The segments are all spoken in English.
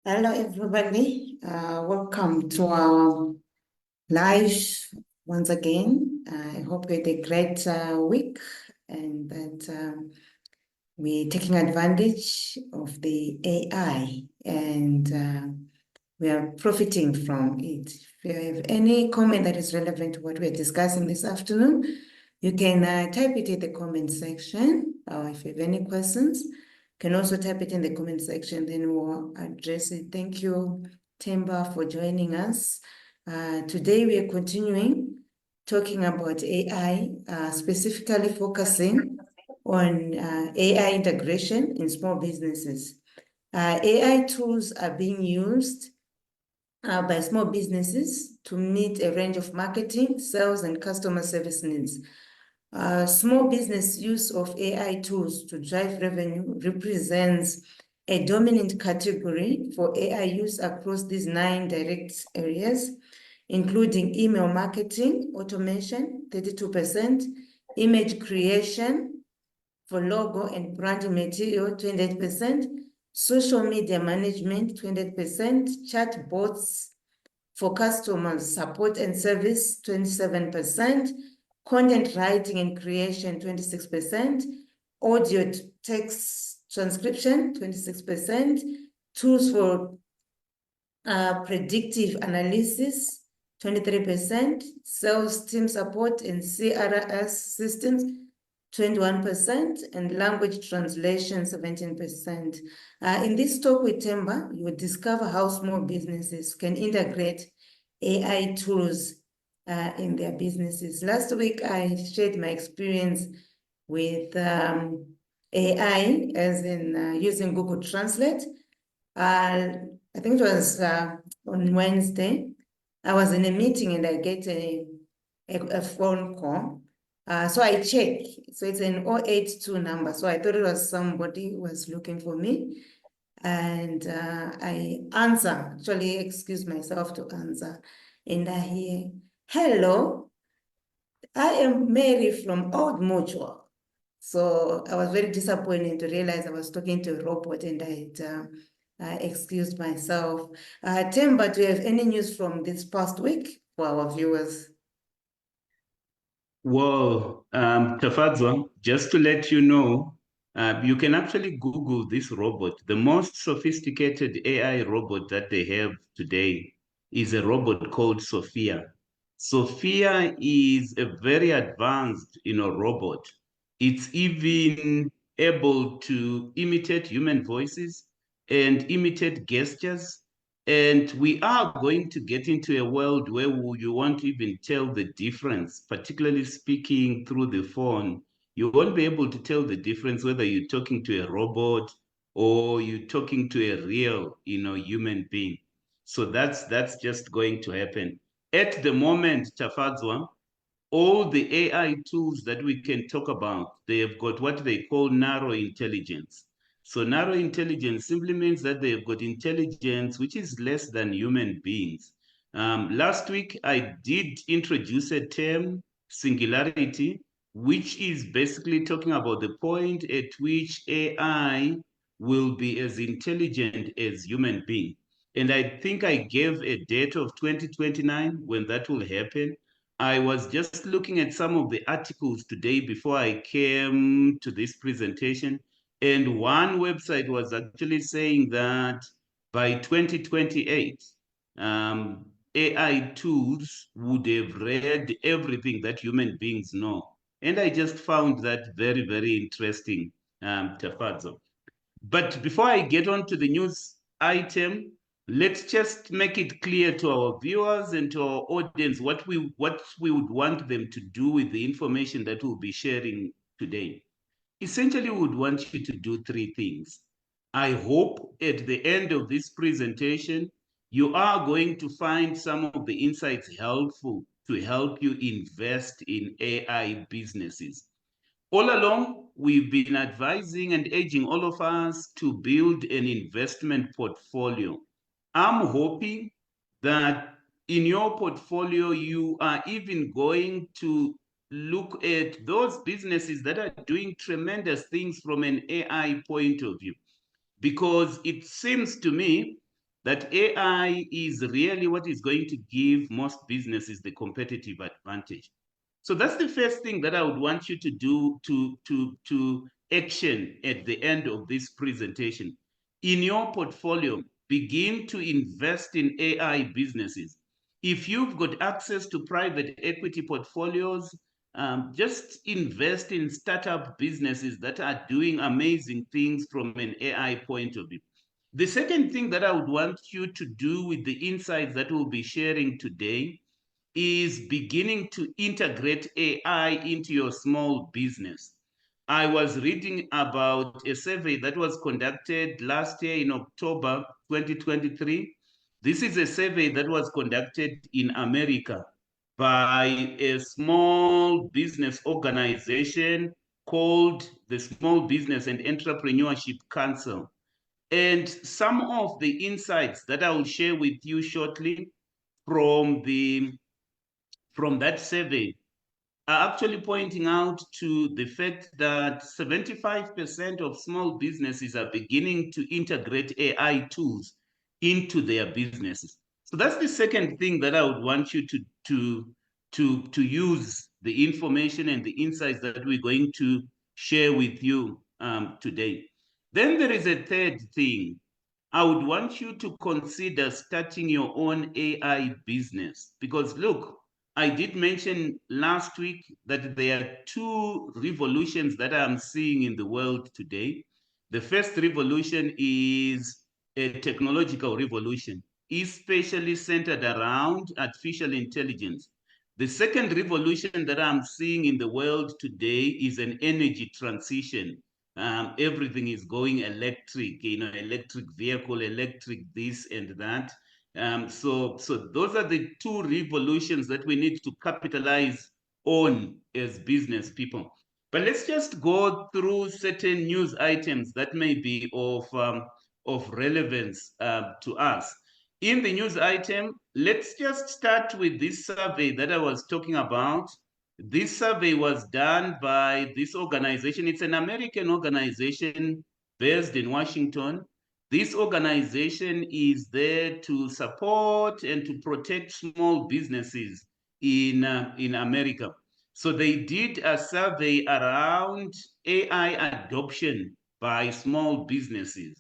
Hello, everybody. Welcome to our live once again. I hope you had a great week and that we're taking advantage of the AI and we are profiting from it. If you have any comment that is relevant to what we're discussing this afternoon, you can type it in the comment section. If you have any questions, can also type it in the comment section, then we'll address it. Thank you, Themba, for joining us. Today we are continuing talking about AI, specifically focusing on AI integration in small businesses. AI tools are being used by small businesses to meet a range of marketing, sales, and customer service needs. Small business use of AI tools to drive revenue represents a dominant category for AI use across these 9 direct areas, including email marketing, automation, 32%, image creation for logo and branding material, 28%, social media management, 28%, chatbots for customers support and service, 27%, content writing and creation, 26%, audio text transcription, 26%, tools for predictive analysis, 23%, sales team support and CRS systems, 21%, and language translation, 17%. In this talk with Themba, you will discover how small businesses can integrate AI tools in their businesses. Last week, I shared my experience with AI, as in using Google Translate. I think it was on Wednesday. I was in a meeting and I get a phone call. So I checked. So it's an 082 number. So I thought it was somebody who was looking for me. And I answer, actually excuse myself to answer. And I hear, "Hello, I am Mary from Old Mutual." So I was very disappointed to realize I was talking to a robot and I excused myself. Themba, do you have any news from this past week for our viewers? Well, Tafadzwa, just to let you know, you can actually Google this robot. The most sophisticated AI robot that they have today is a robot called Sophia. Sophia is a very advanced, robot. It's even able to imitate human voices and imitate gestures. And we are going to get into a world where you won't even tell the difference, particularly speaking through the phone. You won't be able to tell the difference whether you're talking to a robot or you're talking to a real, human being. So that's just going to happen. At the moment, Tafadzwa, all the AI tools that we can talk about, they have got what they call narrow intelligence. So narrow intelligence simply means that they've got intelligence which is less than human beings. Last week, I did introduce a term, singularity, which is basically talking about the point at which AI will be as intelligent as human being. And I think I gave a date of 2029 when that will happen. I was just looking at some of the articles today before I came to this presentation, and one website was actually saying that by 2028, AI tools would have read everything that human beings know. And I just found that very, very interesting, Tafadzo. But before I get on to the news item, let's just make it clear to our viewers and to our audience what we would want them to do with the information that we'll be sharing today. Essentially, we would want you to do 3 things. I hope at the end of this presentation, you are going to find some of the insights helpful to help you invest in AI businesses. All along, we've been advising and urging all of us to build an investment portfolio. I'm hoping that in your portfolio, you are even going to look at those businesses that are doing tremendous things from an AI point of view. Because it seems to me that AI is really what is going to give most businesses the competitive advantage. So that's the first thing that I would want you to do to action at the end of this presentation. In your portfolio, begin to invest in AI businesses. If you've got access to private equity portfolios, just invest in startup businesses that are doing amazing things from an AI point of view. The second thing that I would want you to do with the insights that we'll be sharing today is beginning to integrate AI into your small business. I was reading about a survey that was conducted last year in October 2023. This is a survey that was conducted in America by a small business organization called the Small Business and Entrepreneurship Council. And some of the insights that I will share with you shortly from that survey are actually pointing out to the fact that 75% of small businesses are beginning to integrate AI tools into their businesses. So that's the second thing that I would want you to use the information and the insights that we're going to share with you today. Then there is a third thing. I would want you to consider starting your own AI business because look, I did mention last week that there are two revolutions that I'm seeing in the world today. The first revolution is a technological revolution, especially centered around artificial intelligence. The second revolution that I'm seeing in the world today is an energy transition. Everything is going electric, electric vehicle, electric this and that. So those are the two revolutions that we need to capitalize on as business people. But let's just go through certain news items that may be of relevance to us. In the news item, let's just start with this survey that I was talking about. This survey was done by this organization. It's an American organization based in Washington. This organization is there to support and to protect small businesses in America. So they did a survey around AI adoption by small businesses.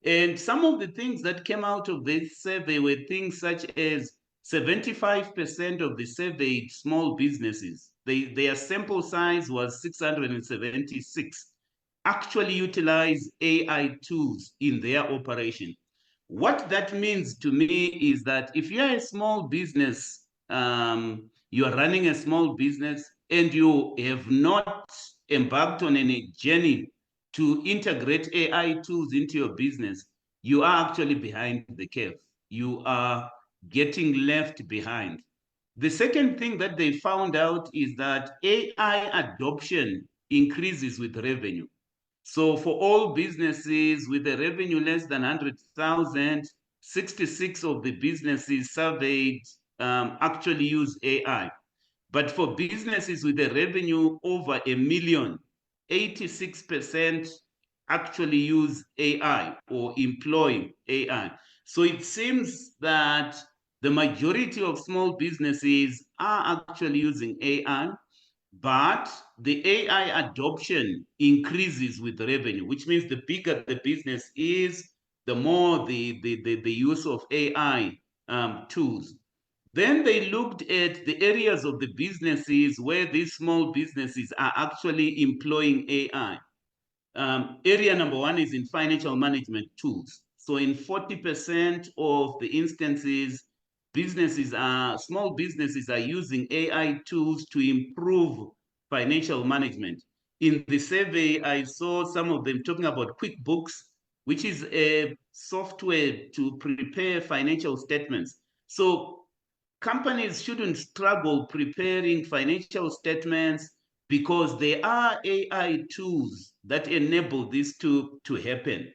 And some of the things that came out of this survey were things such as 75% of the surveyed small businesses, their sample size was 676, actually utilize AI tools in their operation. What that means to me is that if you're a small business, you are running a small business and you have not embarked on any journey to integrate AI tools into your business, you are actually behind the curve. You are getting left behind. The second thing that they found out is that AI adoption increases with revenue. So for all businesses with a revenue less than 100,000, 66 of the businesses surveyed actually use AI. But for businesses with a revenue over $1 million, 86% actually use AI or employ AI. So it seems that the majority of small businesses are actually using AI, but the AI adoption increases with revenue, which means the bigger the business is, the more the use of AI tools. Then they looked at the areas of the businesses where these small businesses are actually employing AI. Area number one is in financial management tools. So in 40% of the instances, small businesses are using AI tools to improve financial management. In the survey, I saw some of them talking about QuickBooks, which is a software to prepare financial statements. So companies shouldn't struggle preparing financial statements because there are AI tools that enable this to happen.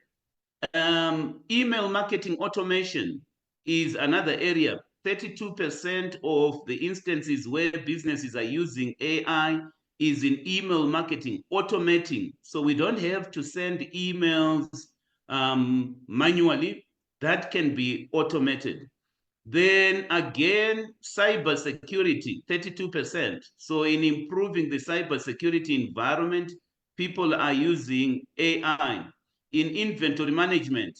Email marketing automation is another area. 32% of the instances where businesses are using AI is in email marketing, automating. So we don't have to send emails manually. that can be automated. Then again, cybersecurity, 32%. So in improving the cybersecurity environment, people are using AI. In inventory management,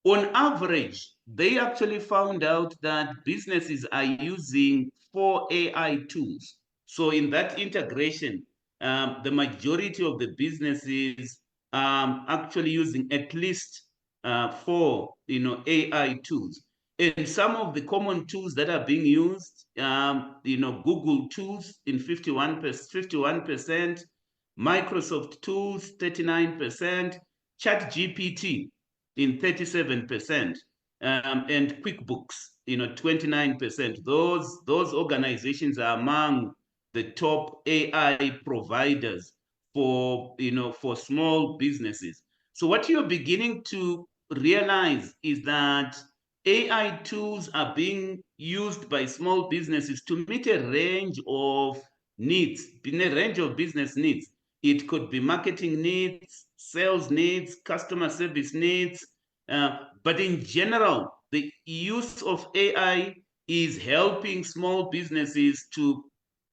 on average, they actually found out that businesses are using 4 AI tools. So in that integration, the majority of the businesses actually using at least 4, AI tools. And some of the common tools that are being used, Google tools in 51%, Microsoft tools 39%, ChatGPT in 37%, and QuickBooks, 29%. Those organizations are among the top AI providers for small businesses. So what you're beginning to realize is that AI tools are being used by small businesses to meet a range of needs, in a range of business needs. It could be marketing needs, sales needs, customer service needs, but in general, the use of AI is helping small businesses to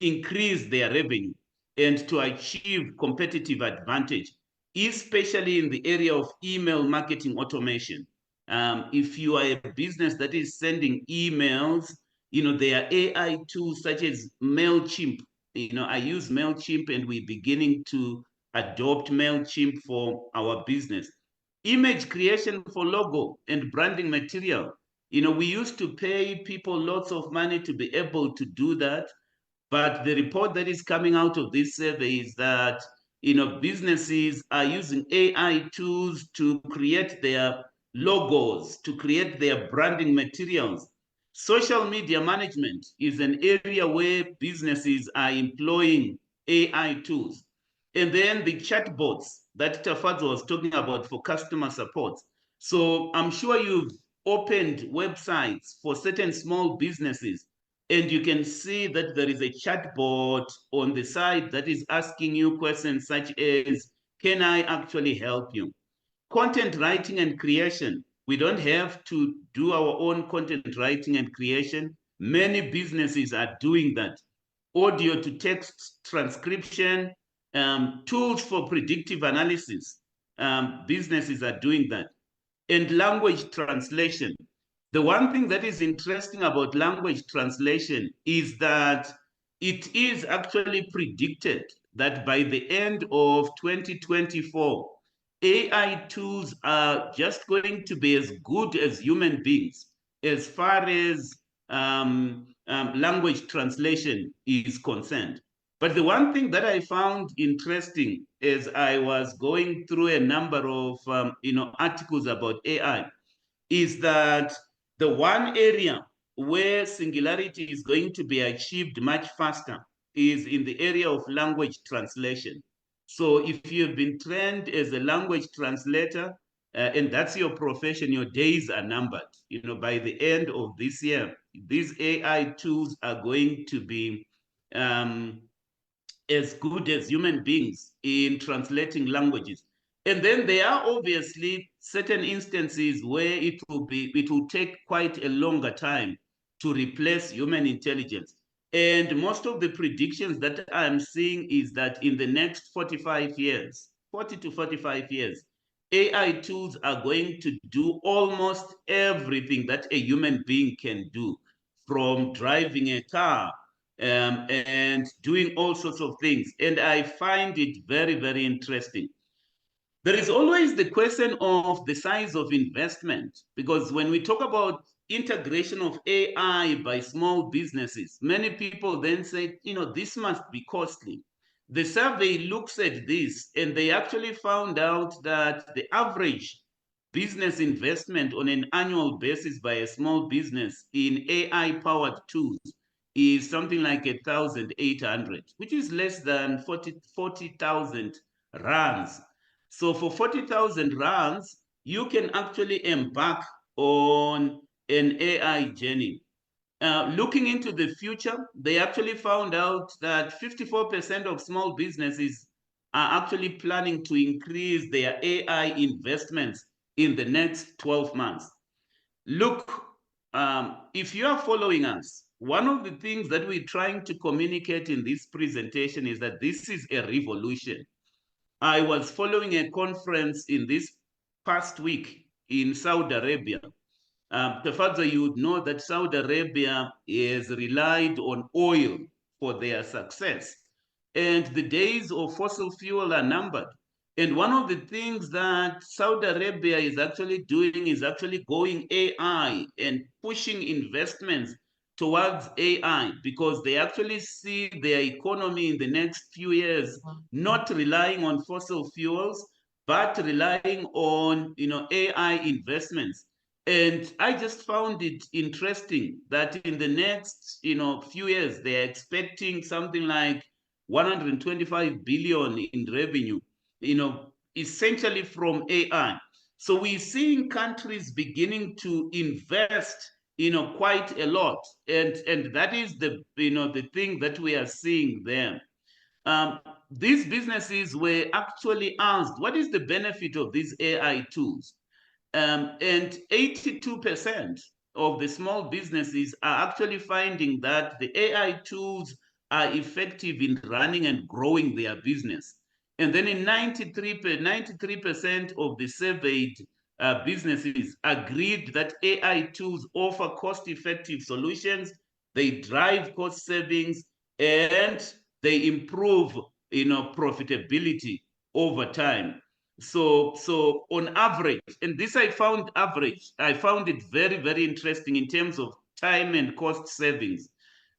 increase their revenue and to achieve competitive advantage, especially in the area of email marketing automation. If you are a business that is sending emails, there are AI tools such as MailChimp. I use MailChimp and we're beginning to adopt MailChimp for our business. Image creation for logo and branding material. We used to pay people lots of money to be able to do that. But the report that is coming out of this survey is that businesses are using AI tools to create their logos, to create their branding materials. Social media management is an area where businesses are employing AI tools. And then the chatbots that Tafadzo was talking about for customer support. So I'm sure you've opened websites for certain small businesses, and you can see that there is a chatbot on the side that is asking you questions such as, can I actually help you? Content writing and creation. We don't have to do our own content writing and creation. Many businesses are doing that. Audio to text transcription, tools for predictive analysis. Businesses are doing that. And language translation. The one thing that is interesting about language translation is that it is actually predicted that by the end of 2024, AI tools are just going to be as good as human beings as far as language translation is concerned. But the one thing that I found interesting as I was going through a number of articles about AI is that the one area where singularity is going to be achieved much faster is in the area of language translation. So if you've been trained as a language translator, and that's your profession, your days are numbered. By the end of this year, these AI tools are going to be as good as human beings in translating languages. And then there are obviously certain instances where it will take quite a longer time to replace human intelligence. And most of the predictions that I'm seeing is that in the next 45 years, 40 to 45 years, AI tools are going to do almost everything that a human being can do, from driving a car and doing all sorts of things. And I find it very, very interesting. There is always the question of the size of investment, because when we talk about integration of AI by small businesses, many people then say, this must be costly. The survey looks at this, and they actually found out that the average business investment on an annual basis by a small business in AI-powered tools is something like 1,800, which is less than 40,000 rands. So for 40,000 rands, you can actually embark on an AI journey. Looking into the future, they actually found out that 54% of small businesses are actually planning to increase their AI investments in the next 12 months. look, if you are following us, one of the things that we're trying to communicate in this presentation is that this is a revolution. I was following a conference in this past week in Saudi Arabia. The further you would know that Saudi Arabia has relied on oil for their success. And the days of fossil fuel are numbered. And one of the things that Saudi Arabia is actually doing is actually going AI and pushing investments towards AI because they actually see their economy in the next few years not relying on fossil fuels, but relying on AI investments. And I just found it interesting that in the next few years they're expecting something like 125 billion in revenue, essentially from AI. So we're seeing countries beginning to invest, quite a lot, and that is the thing that we are seeing there. These businesses were actually asked, what is the benefit of these AI tools? And 82% of the small businesses are actually finding that the AI tools are effective in running and growing their business. And then in 93% of the surveyed businesses agreed that AI tools offer cost-effective solutions, they drive cost savings, and they improve profitability over time. So on average, and this I found it very, very interesting in terms of time and cost savings.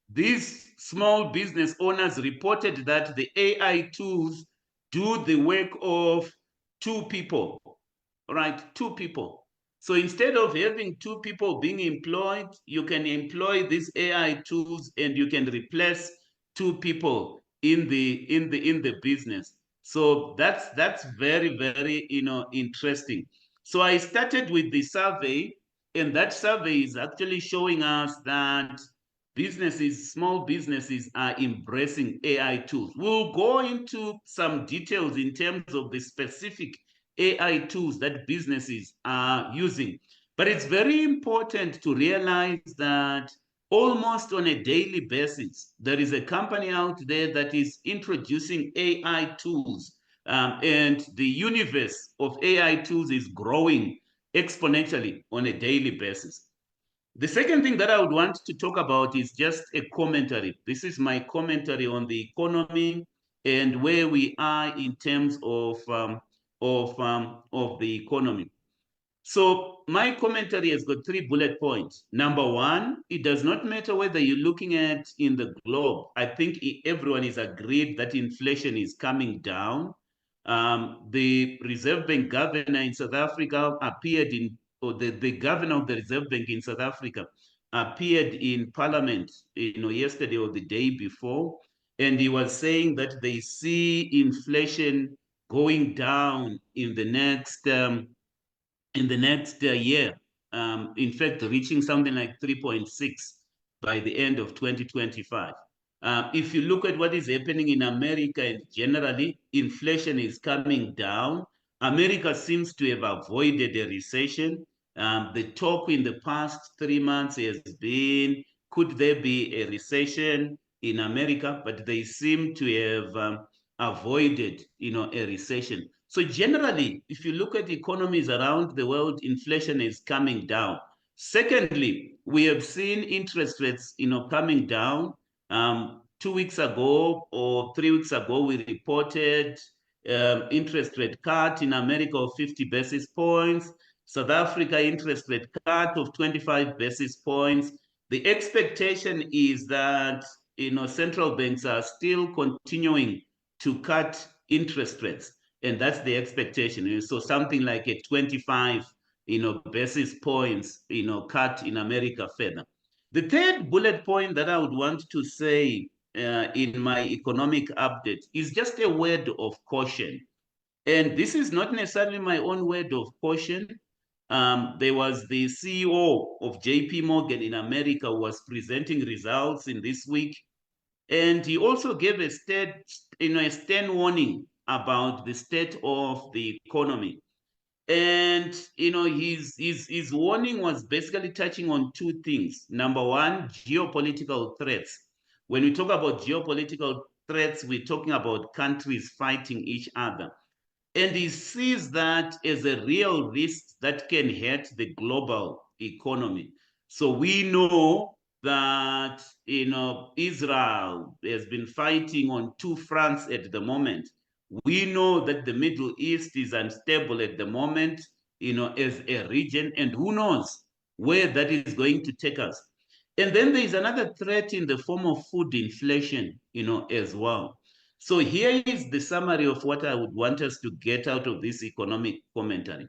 These small business owners reported that the AI tools do the work of two people, right? Two people. So instead of having two people being employed, you can employ these AI tools and you can replace two people in the business. So that's very, very interesting. So I started with the survey, and that survey is actually showing us that small businesses are embracing AI tools. We'll go into some details in terms of the specific AI tools that businesses are using. But it's very important to realize that almost on a daily basis, there is a company out there that is introducing AI tools. And the universe of AI tools is growing exponentially on a daily basis. The second thing that I would want to talk about is just a commentary. This is my commentary on the economy and where we are in terms of the economy. So my commentary has got 3 bullet points. Number one, it does not matter whether you're looking at in the globe. I think everyone is agreed that inflation is coming down. The Reserve Bank governor in South Africa appeared in, or the governor of the Reserve Bank in South Africa appeared in Parliament, yesterday or the day before, and he was saying that they see inflation going down in the next year. In fact, reaching something like 3.6 by the end of 2025. If you look at what is happening in America and generally, inflation is coming down. America seems to have avoided a recession. The talk in the past 3 months has been, could there be a recession in America? But they seem to have avoided, a recession. So generally, if you look at economies around the world, inflation is coming down. Secondly, we have seen interest rates, coming down. 2 weeks ago or 3 weeks ago, we reported interest rate cut in America of 50 basis points. South Africa interest rate cut of 25 basis points. The expectation is that central banks are still continuing to cut interest rates, and that's the expectation. So something like a 25 basis points cut in America further. The third bullet point that I would want to say in my economic update is just a word of caution. And this is not necessarily my own word of caution. There was the CEO of JP Morgan in America who was presenting results in this week. And he also gave a stern warning about the state of the economy. And his warning was basically touching on two things. Number one, geopolitical threats. When we talk about geopolitical threats, we're talking about countries fighting each other. And he sees that as a real risk that can hurt the global economy. So we know that Israel has been fighting on two fronts at the moment. We know that the Middle East is unstable at the moment, as a region, and who knows where that is going to take us. And then there is another threat in the form of food inflation, as well. So here is the summary of what I would want us to get out of this economic commentary.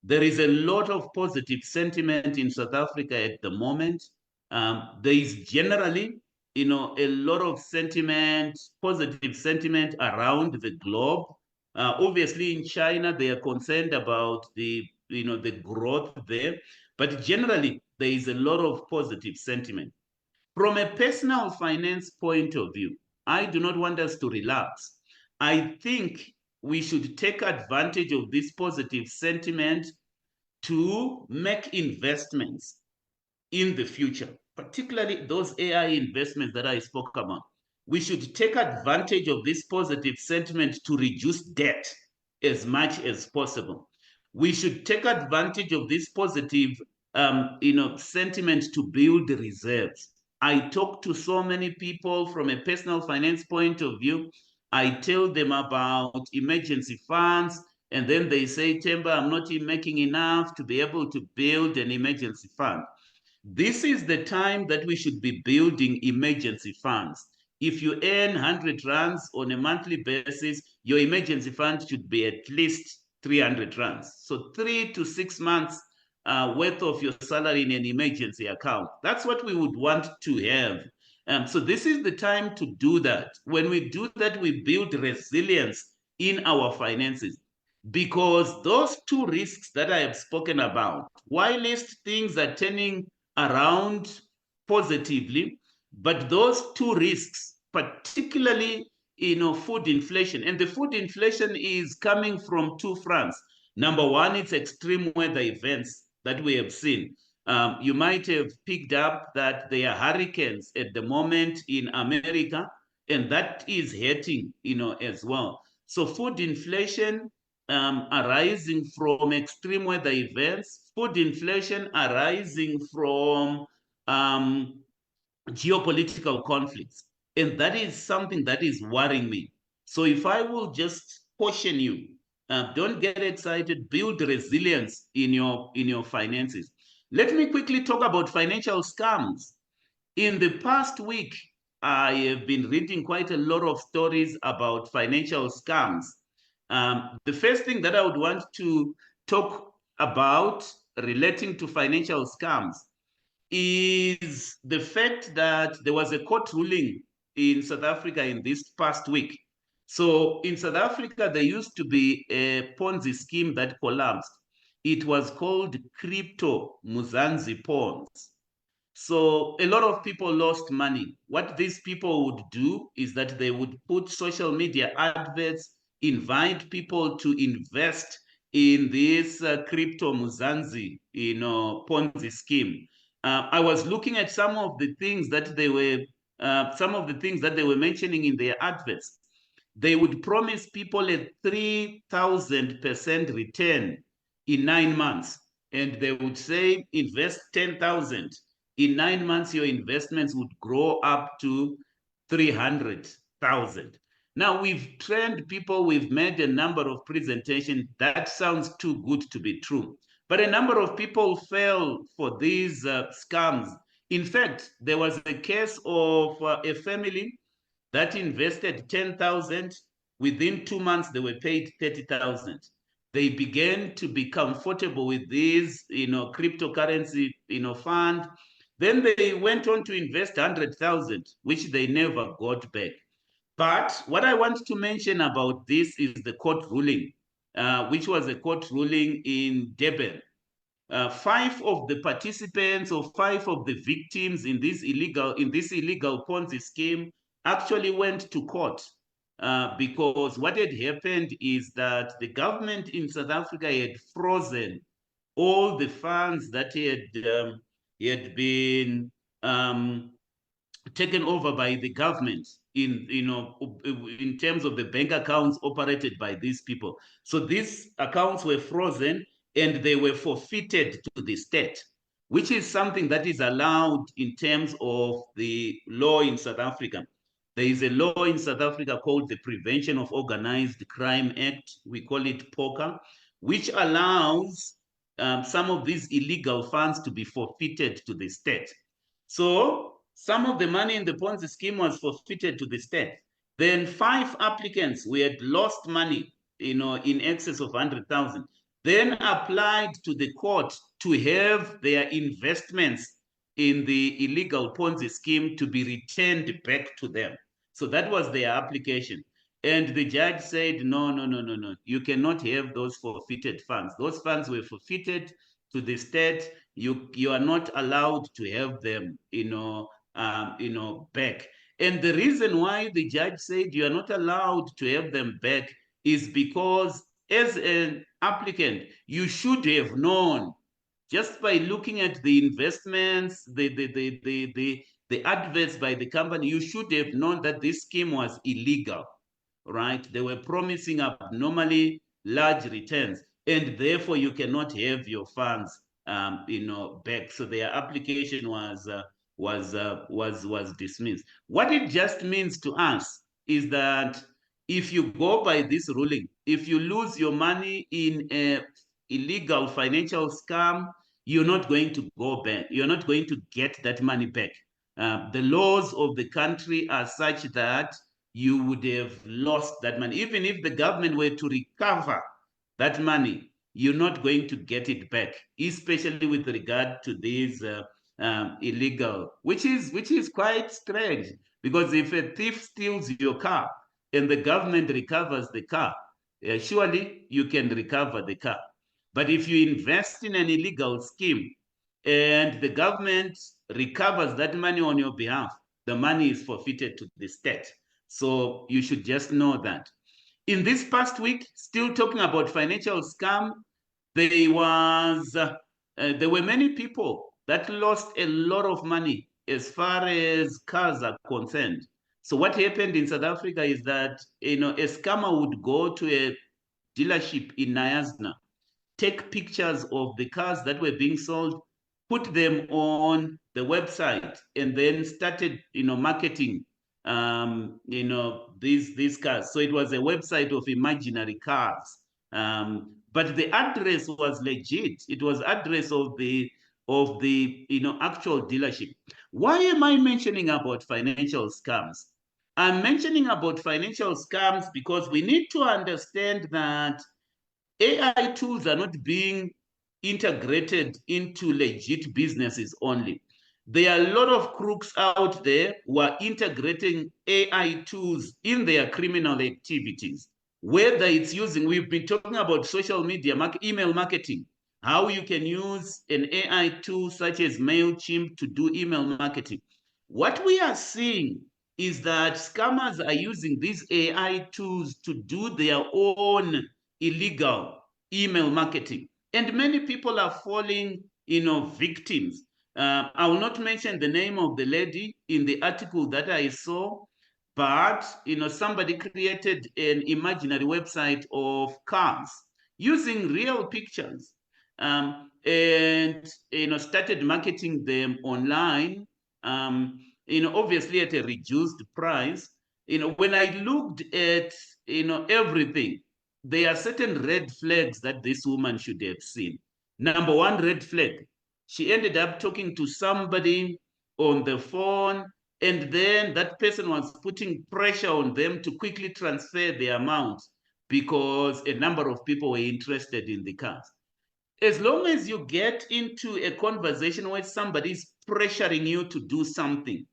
There is a lot of positive sentiment in South Africa at the moment. There is generally, a lot of sentiment, positive sentiment around the globe. Obviously, in China, they are concerned about the growth there, but generally, there is a lot of positive sentiment. From a personal finance point of view, I do not want us to relax. I think we should take advantage of this positive sentiment to make investments in the future, particularly those AI investments that I spoke about. We should take advantage of this positive sentiment to reduce debt as much as possible. We should take advantage of this positive sentiment to build reserves. I talk to so many people from a personal finance point of view. I tell them about emergency funds, and then they say, Themba, I'm not making enough to be able to build an emergency fund. This is the time that we should be building emergency funds. If you earn 100 rands on a monthly basis, your emergency fund should be at least 300 rands. So 3 to 6 months worth of your salary in an emergency account. That's what we would want to have. So this is the time to do that. When we do that, we build resilience in our finances, because those two risks that I have spoken about, whilst things are turning around positively, but those two risks, particularly food inflation, and the food inflation is coming from two fronts. Number one, it's extreme weather events that we have seen. You might have picked up that there are hurricanes at the moment in America, and that is hurting, as well. So food inflation arising from extreme weather events, food inflation arising from geopolitical conflicts. And that is something that is worrying me. So if I will just caution you, don't get excited, build resilience in your finances. Let me quickly talk about financial scams. In the past week, I have been reading quite a lot of stories about financial scams. The first thing that I would want to talk about relating to financial scams is the fact that there was a court ruling in South Africa in this past week. So in South Africa, there used to be a Ponzi scheme that collapsed. It was called Crypto Muzanzi Pawns. So a lot of people lost money. What these people would do is that they would put social media adverts, invite people to invest in this Crypto Muzanzi, Ponzi scheme. I was looking at some of the things that they were mentioning in their adverts. They would promise people a 3,000% return in 9 months, and they would say invest 10,000. In 9 months, your investments would grow up to 300,000. Now we've trained people, we've made a number of presentations. That sounds too good to be true. But a number of people fell for these scams. In fact, there was a case of a family that invested 10,000. Within 2 months, they were paid 30,000. They began to be comfortable with this, cryptocurrency, fund. Then they went on to invest 100,000, which they never got back. But what I want to mention about this is the court ruling, which was a court ruling in Durban. 5 of the participants or 5 of the victims in this illegal Ponzi scheme actually went to court. because what had happened is that the government in South Africa had frozen all the funds that had been taken over by the government in terms of the bank accounts operated by these people. So these accounts were frozen and they were forfeited to the state, which is something that is allowed in terms of the law in South Africa. There is a law in South Africa called the Prevention of Organized Crime Act. We call it POCA, which allows some of these illegal funds to be forfeited to the state. So some of the money in the Ponzi scheme was forfeited to the state. Then 5 applicants who had lost money, in excess of 100,000, then applied to the court to have their investments in the illegal Ponzi scheme to be returned back to them. So that was their application. And the judge said, no, you cannot have those forfeited funds. Those funds were forfeited to the state. You are not allowed to have them, back. And the reason why the judge said you are not allowed to have them back is because as an applicant, you should have known just by looking at the investments, the adverts by the company, you should have known that this scheme was illegal, right? They were promising abnormally large returns, and therefore you cannot have your funds, back. So their application was dismissed. What it just means to us is that if you go by this ruling, if you lose your money in a illegal financial scam, you're not going to go back. You're not going to get that money back. The laws of the country are such that you would have lost that money. Even if the government were to recover that money, you're not going to get it back, especially with regard to these illegal, which is quite strange, because if a thief steals your car and the government recovers the car, surely you can recover the car. But if you invest in an illegal scheme and the government recovers that money on your behalf, the money is forfeited to the state. So you should just know that. In this past week, still talking about financial scam, there were many people that lost a lot of money as far as cars are concerned. So what happened in South Africa is that a scammer would go to a dealership in Nyasna, take pictures of the cars that were being sold, put them on the website, and then started marketing these cars. So it was a website of imaginary cars. But the address was legit. It was address of the actual dealership. Why am I mentioning about financial scams? I'm mentioning about financial scams because we need to understand that AI tools are not being integrated into legit businesses only. There are a lot of crooks out there who are integrating AI tools in their criminal activities. Whether it's using, we've been talking about social media, email marketing, how you can use an AI tool such as MailChimp to do email marketing. What we are seeing is that scammers are using these AI tools to do their own illegal email marketing. And many people are falling, victims. I will not mention the name of the lady in the article that I saw, but somebody created an imaginary website of cars using real pictures, and started marketing them online, obviously at a reduced price. When I looked at everything, there are certain red flags that this woman should have seen. Number one red flag, she ended up talking to somebody on the phone, and then that person was putting pressure on them to quickly transfer the amount because a number of people were interested in the cars. As long as you get into a conversation where somebody is pressuring you to do something,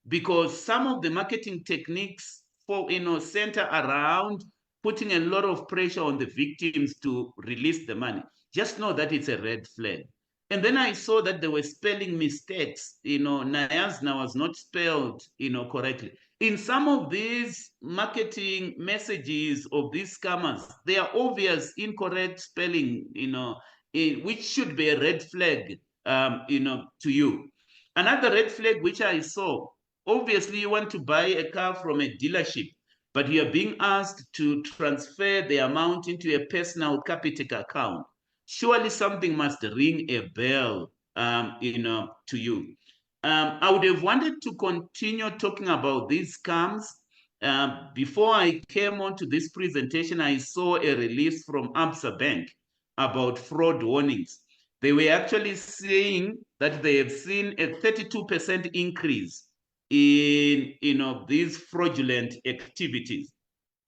because some of the marketing techniques for center around putting a lot of pressure on the victims to release the money, just know that it's a red flag. And then I saw that there were spelling mistakes. Nyasna was not spelled, correctly. In some of these marketing messages of these scammers, they are obvious incorrect spelling, which should be a red flag, to you. Another red flag which I saw, obviously you want to buy a car from a dealership, but you are being asked to transfer the amount into a personal Capitec account. Surely something must ring a bell, to you. I would have wanted to continue talking about these scams. Before I came on to this presentation, I saw a release from Absa Bank about fraud warnings. They were actually saying that they have seen a 32% increase in these fraudulent activities.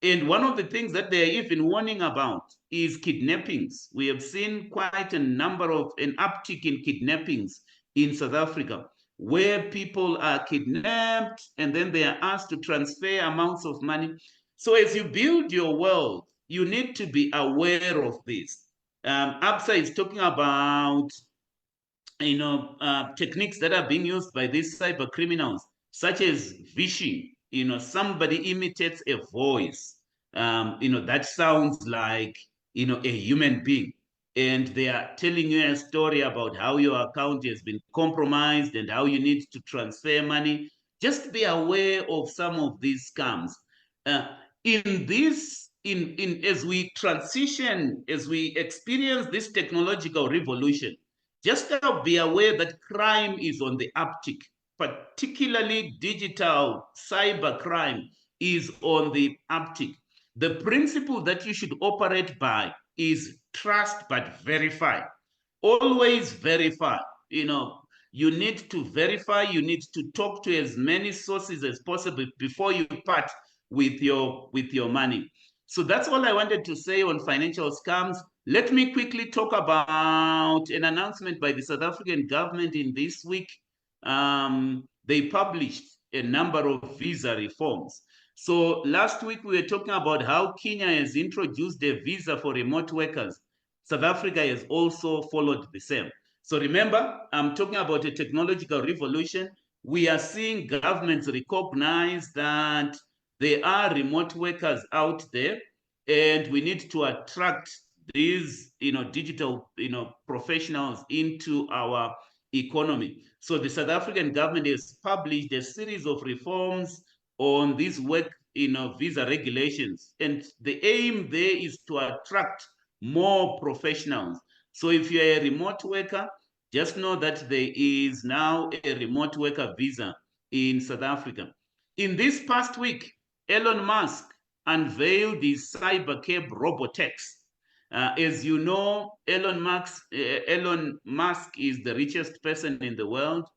And one of the things that they're even warning about is kidnappings. We have seen quite a number of an uptick in kidnappings in South Africa, where people are kidnapped and then they are asked to transfer amounts of money. So as you build your wealth, you need to be aware of this. Absa is talking about techniques that are being used by these cyber criminals, such as phishing. Somebody imitates a voice, that sounds like, a human being. And they are telling you a story about how your account has been compromised and how you need to transfer money. Just be aware of some of these scams. In this, in as we transition, as we experience this technological revolution, just be aware that crime is on the uptick, particularly digital cyber crime is on the uptick. The principle that you should operate by is trust but verify. Always verify. You need to verify, you need to talk to as many sources as possible before you part with your money. So that's all I wanted to say on financial scams. Let me quickly talk about an announcement by the South African government in this week. They published a number of visa reforms. So last week we were talking about how Kenya has introduced a visa for remote workers. South Africa has also followed the same. So remember, I'm talking about a technological revolution. We are seeing governments recognize that there are remote workers out there, and we need to attract these digital professionals into our economy. So the South African government has published a series of reforms on these work visa regulations, and the aim there is to attract more professionals. So if you're a remote worker, just know that there is now a remote worker visa in South Africa. In this past week, Elon Musk unveiled his cybercab robotaxi. As you know, Elon Musk is the richest person in the world,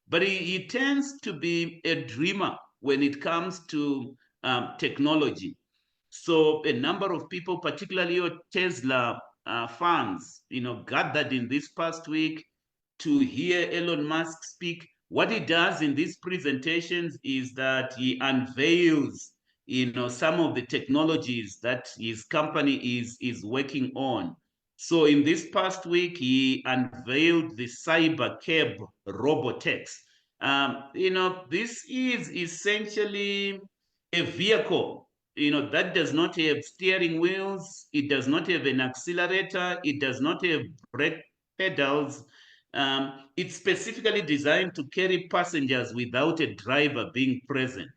but he tends to be a dreamer when it comes to technology. So a number of people, particularly your Tesla fans, gathered in this past week to hear Elon Musk speak. What he does in these presentations is that he unveils, some of the technologies that his company is working on. So in this past week, he unveiled the cybercab robotaxi. This is essentially a vehicle, that does not have steering wheels, it does not have an accelerator, it does not have brake pedals. It's specifically designed to carry passengers without a driver being present.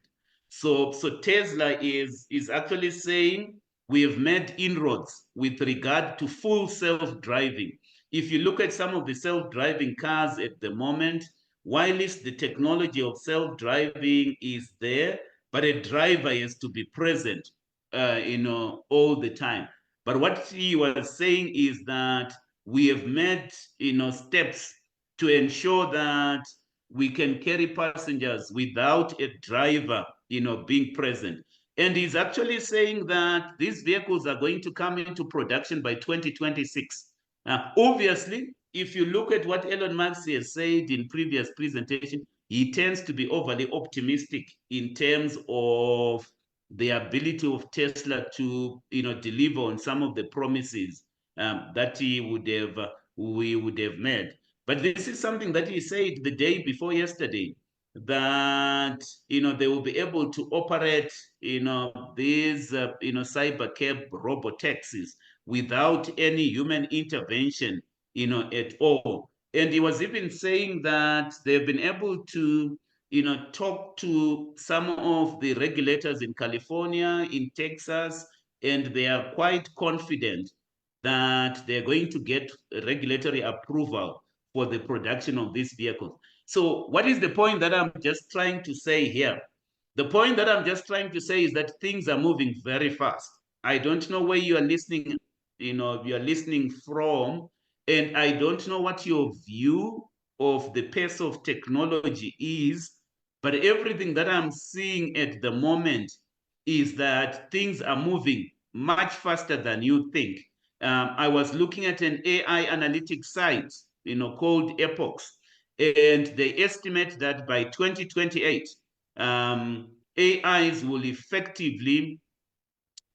So Tesla is actually saying we have made inroads with regard to full self-driving. If you look at some of the self-driving cars at the moment, while the technology of self-driving is there, but a driver has to be present, all the time. But what he was saying is that we have made, steps to ensure that we can carry passengers without a driver, being present. And he's actually saying that these vehicles are going to come into production by 2026. Obviously, if you look at what Elon Musk has said in previous presentation, he tends to be overly optimistic in terms of the ability of Tesla to, deliver on some of the promises that we would have made. But this is something that he said the day before yesterday. that, they will be able to operate, these, cyber cab robot taxis without any human intervention, at all. And he was even saying that they've been able to, talk to some of the regulators in California, in Texas, and they are quite confident that they're going to get regulatory approval for the production of these vehicles. So what is the point that I'm just trying to say here? The point that I'm just trying to say is that things are moving very fast. I don't know where you are listening, you are listening from, and I don't know what your view of the pace of technology is, but everything that I'm seeing at the moment is that things are moving much faster than you think. I was looking at an AI analytics site, called Epochs, and they estimate that by 2028, AIs will effectively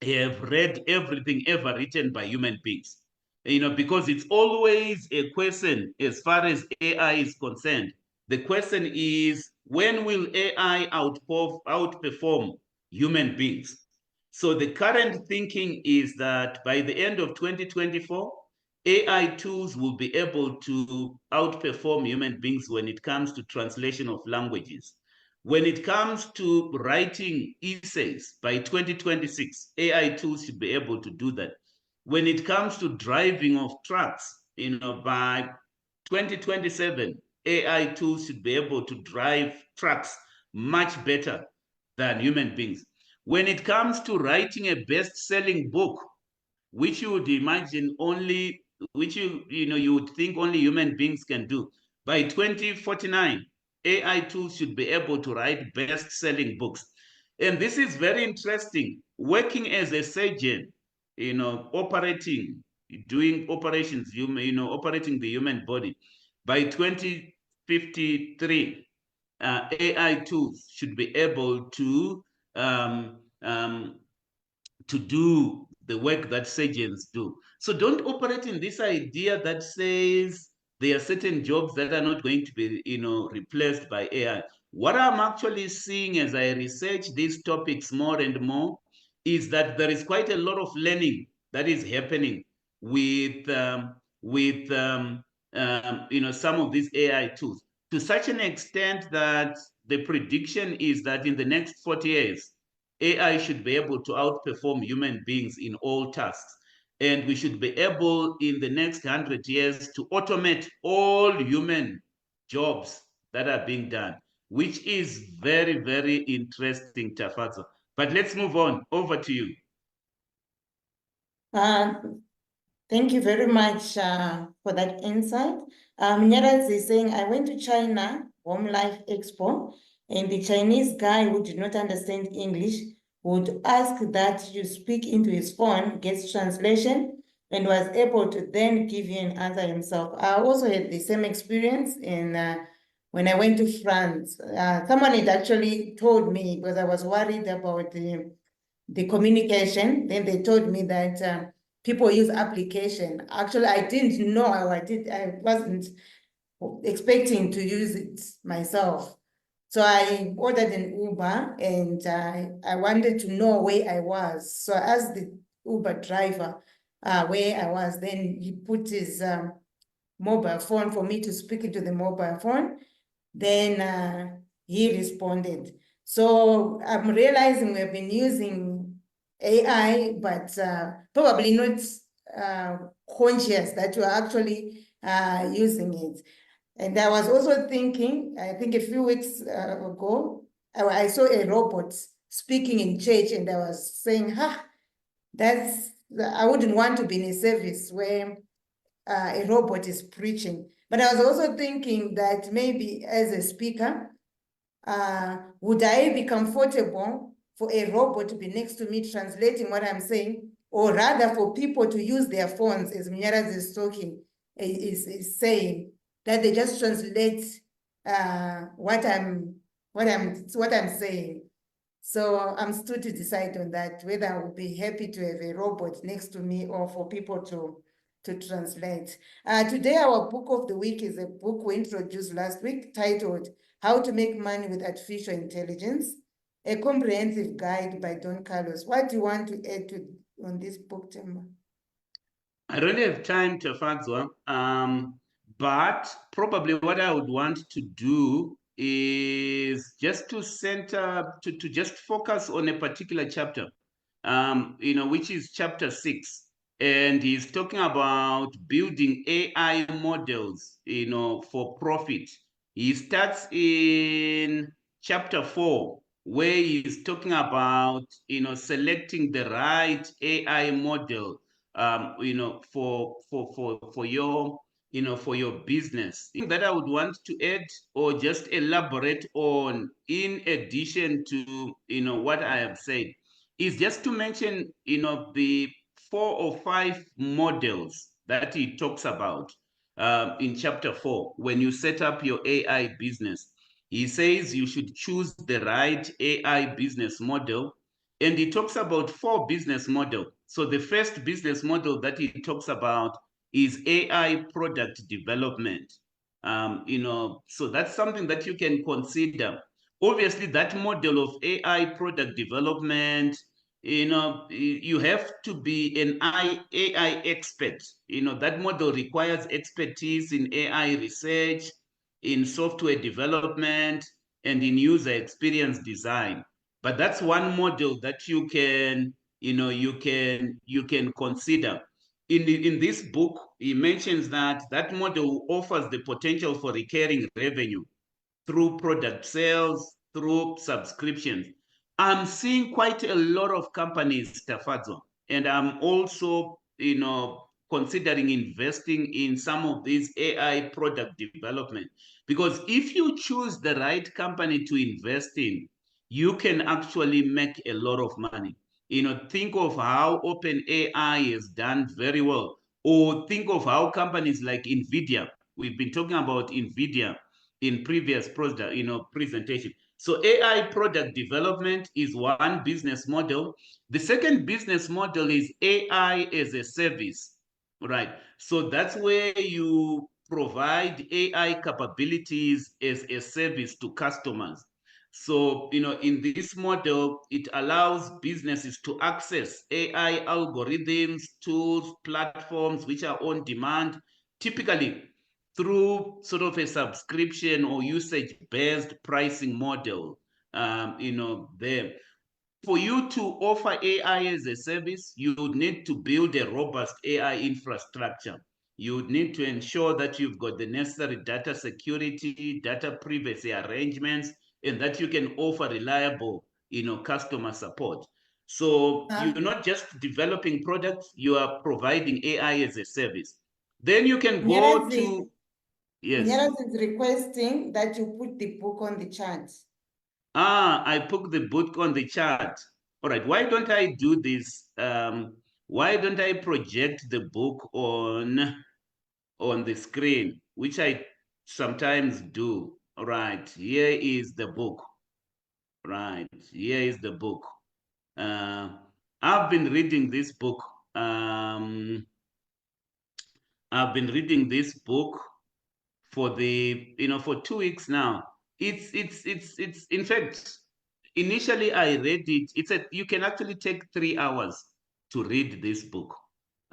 have read everything ever written by human beings. Because it's always a question as far as AI is concerned. The question is, when will AI outperform human beings? So the current thinking is that by the end of 2024, AI tools will be able to outperform human beings when it comes to translation of languages. When it comes to writing essays by 2026, AI tools should be able to do that. When it comes to driving of trucks, by 2027, AI tools should be able to drive trucks much better than human beings. When it comes to writing a best-selling book, which you would imagine only, which you would think only human beings can do, by 2049, AI tools should be able to write best-selling books. And this is very interesting. Working as a surgeon, doing operations, operating the human body. By 2053, AI tools should be able to do the work that surgeons do. So don't operate in this idea that says there are certain jobs that are not going to be, replaced by AI. What I'm actually seeing as I research these topics more and more is that there is quite a lot of learning that is happening with some of these AI tools, to such an extent that the prediction is that in the next 40 years, AI should be able to outperform human beings in all tasks. And we should be able in the next 100 years to automate all human jobs that are being done, which is very, very interesting, Tafazo. But let's move on. Over to you. Thank you very much for that insight. Nyaraz is saying, I went to China, Home Life Expo, and the Chinese guy who did not understand English would ask that you speak into his phone, gets translation, and was able to then give you an answer himself. I also had the same experience in when I went to France. Someone had actually told me, because I was worried about the communication, then they told me that people use application. Actually, I didn't know how I wasn't expecting to use it myself. So I ordered an Uber, and I wanted to know where I was. So I asked the Uber driver where I was. Then he put his mobile phone for me to speak into the mobile phone. Then he responded. So I'm realizing we've been using AI, but probably not conscious that we're actually using it. And I was also thinking, I think a few weeks ago, I saw a robot speaking in church, and I was saying, I wouldn't want to be in a service where a robot is preaching. But I was also thinking that maybe as a speaker, would I be comfortable for a robot to be next to me translating what I'm saying, or rather for people to use their phones, as Mnyaraz is talking, is saying, that they just translate what I'm saying. So I'm still to decide on that, whether I would be happy to have a robot next to me or for people to to translate. Today, our book of the week is a book we introduced last week titled How to Make Money with Artificial Intelligence, a comprehensive guide by Don Carlos. What do you want to add on this book, Themba? I don't have time to Fadzwa, but probably what I would want to do is just to center, to just focus on a particular chapter, which is chapter 6. And he's talking about building AI models, for profit. He starts in chapter 4, where he's talking about, selecting the right AI model, for your, for your business. That I would want to add or just elaborate on, in addition to, what I have said, is just to mention, the 4 or 5 models that he talks about in chapter 4. When you set up your AI business, he says you should choose the right AI business model. And he talks about 4 business models. So the first business model that he talks about is AI product development. So that's something that you can consider. Obviously, that model of AI product development, you have to be an AI expert. That model requires expertise in AI research, in software development, and in user experience design. But that's one model that you can consider. In this book, he mentions that model offers the potential for recurring revenue through product sales, through subscriptions. I'm seeing quite a lot of companies, Tafadzo, and I'm also, considering investing in some of these AI product development. Because if you choose the right company to invest in, you can actually make a lot of money. Think of how OpenAI has done very well, or think of how companies like NVIDIA, we've been talking about NVIDIA in previous presentation. So AI product development is one business model. The second business model is AI as a service, right? So that's where you provide AI capabilities as a service to customers. So, in this model, it allows businesses to access AI algorithms, tools, platforms which are on demand, typically through sort of a subscription or usage-based pricing model. There. For you to offer AI as a service, you would need to build a robust AI infrastructure. You would need to ensure that you've got the necessary data security, data privacy arrangements, and that you can offer reliable, customer support. So you're not just developing products, you are providing AI as a service. Then you can go to, yes. Nyerez is requesting that you put the book on the chat. I put the book on the chat. All right, why don't I do this? Why don't I project the book on the screen, which I sometimes do. All right, here is the book. Right, here is the book. I've been reading this book. I've been reading this book for for 2 weeks now. It's in fact, initially I read it. You can actually take 3 hours to read this book.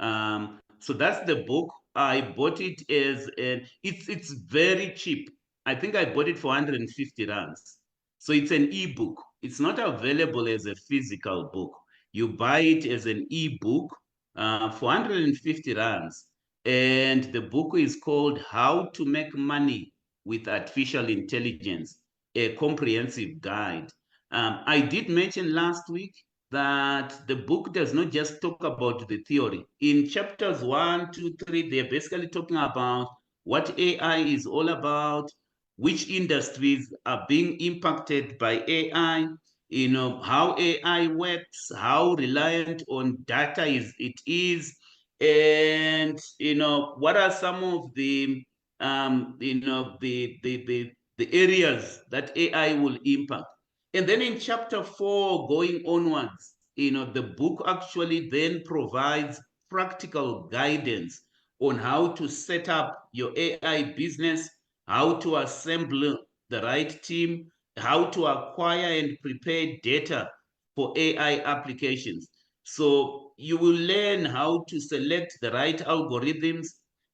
So that's the book. I bought it as it's very cheap. I think I bought it for 150 rands. So it's an ebook. It's not available as a physical book. You buy it as an ebook for 150 rands. And the book is called How to Make Money with Artificial Intelligence, a comprehensive guide. I did mention last week that the book does not just talk about the theory. In chapters 1, 2, 3, they're basically talking about what AI is all about, which industries are being impacted by AI, how AI works, how reliant on data it is, and what are some of the the areas that AI will impact. And then in chapter 4 going onwards, the book actually then provides practical guidance on how to set up your AI business, how to assemble the right team, how to acquire and prepare data for AI applications. So you will learn how to select the right algorithms,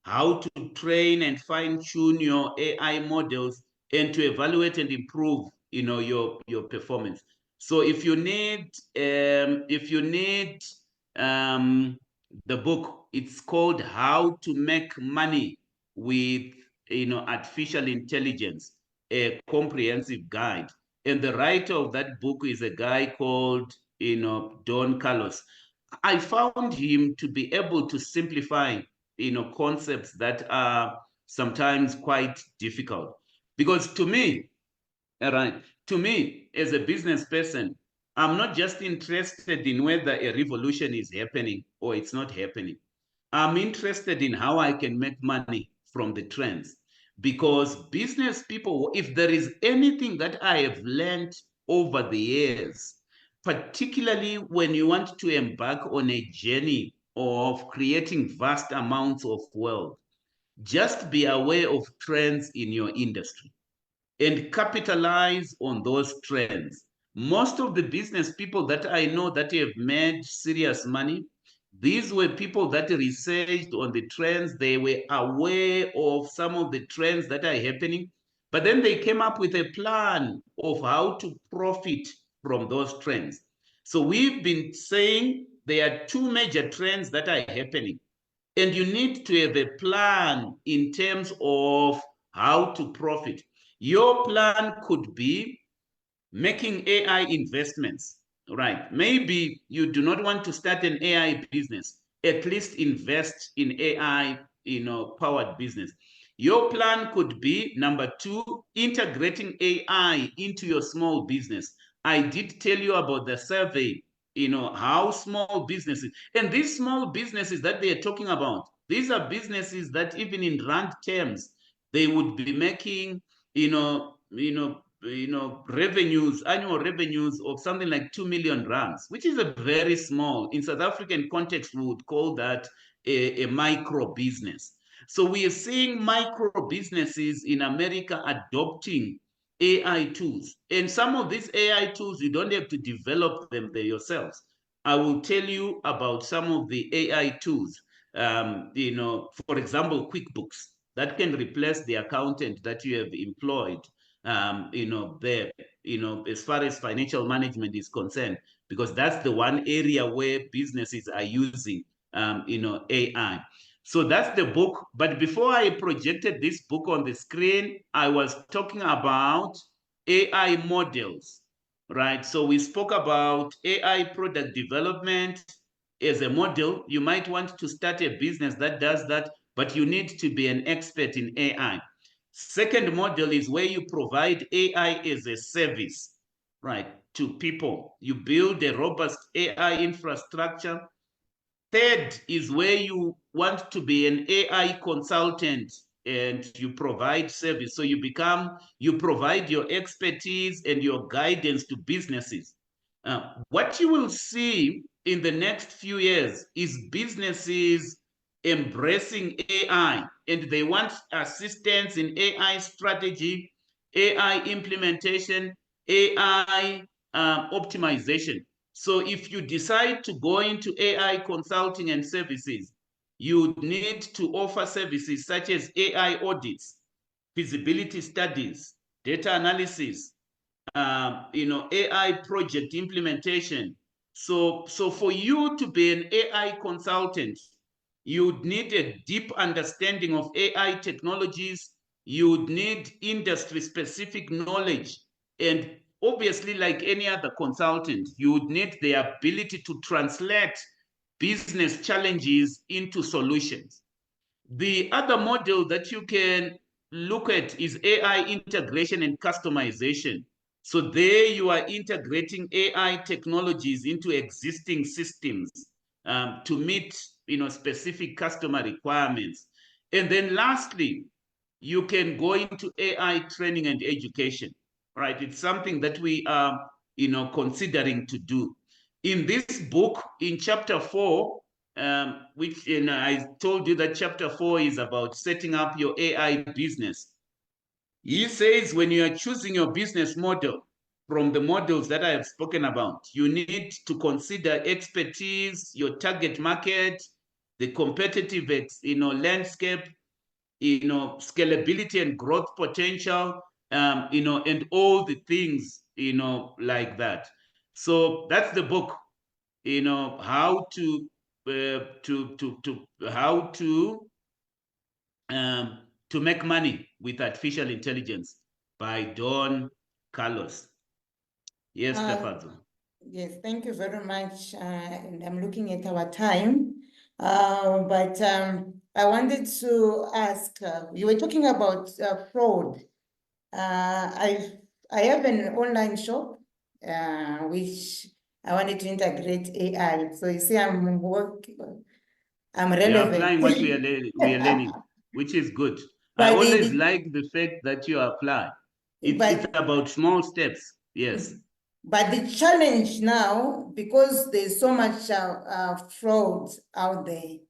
how to train and fine-tune your AI models, and to evaluate and improve, your performance. So if you need um, the book, it's called How to Make Money with Artificial Intelligence, a comprehensive guide. And the writer of that book is a guy called Don Carlos. I found him to be able to simplify concepts that are sometimes quite difficult. Because to me, all right, to me, as a business person, I'm not just interested in whether a revolution is happening or it's not happening. I'm interested in how I can make money from the trends. Because business people, if there is anything that I have learned over the years, particularly when you want to embark on a journey of creating vast amounts of wealth, just be aware of trends in your industry and capitalize on those trends. Most of the business people that I know that have made serious money, these were people that researched on the trends. They were aware of some of the trends that are happening, but then they came up with a plan of how to profit from those trends. So we've been saying there are two major trends that are happening, and you need to have a plan in terms of how to profit. Your plan could be making AI investments, right? Maybe you do not want to start an AI business, at least invest in AI, powered business. Your plan could be number two, integrating AI into your small business. I did tell you about the survey, how small businesses, and these small businesses that they are talking about, these are businesses that even in rand terms, they would be making, revenues, annual revenues of something like 2 million rands, which is a very small. In South African context, we would call that a micro business. So we are seeing micro businesses in America adopting AI tools. And some of these AI tools, you don't have to develop them there yourselves. I will tell you about some of the AI tools. For example, QuickBooks that can replace the accountant that you have employed, there, as far as financial management is concerned, because that's the one area where businesses are using, AI. So that's the book. But before I projected this book on the screen, I was talking about AI models, right? So we spoke about AI product development as a model. You might want to start a business that does that, but you need to be an expert in AI. Second model is where you provide AI as a service, right, to people. You build a robust AI infrastructure. Third is where you want to be an AI consultant and you provide service. So you provide your expertise and your guidance to businesses. What you will see in the next few years is businesses embracing AI, and they want assistance in AI strategy, AI implementation, AI optimization. So if you decide to go into AI consulting and services, you need to offer services such as AI audits, feasibility studies, data analysis, AI project implementation. So for you to be an AI consultant, you need a deep understanding of AI technologies. You need industry-specific knowledge. And obviously, like any other consultant, you would need the ability to translate business challenges into solutions. The other model that you can look at is AI integration and customization. So there you are integrating AI technologies into existing systems to meet specific customer requirements. And then lastly, you can go into AI training and education, right? It's something that we are considering to do. In this book, in chapter 4, which I told you that chapter 4 is about setting up your AI business. He says when you are choosing your business model from the models that I have spoken about, you need to consider expertise, your target market, the competitive landscape, scalability and growth potential, and all the things, like that. So that's the book, how to make money with artificial intelligence by Don Carlos. Yes, Tafazo. Yes, thank you very much. And I'm looking at our time. But I wanted to ask, you were talking about fraud. I have an online shop, which I wanted to integrate AI. So you see, I'm relevant. You're applying what we are learning, which is good. I always like the fact that you apply. It's about small steps, yes. But the challenge now, because there's so much fraud out there,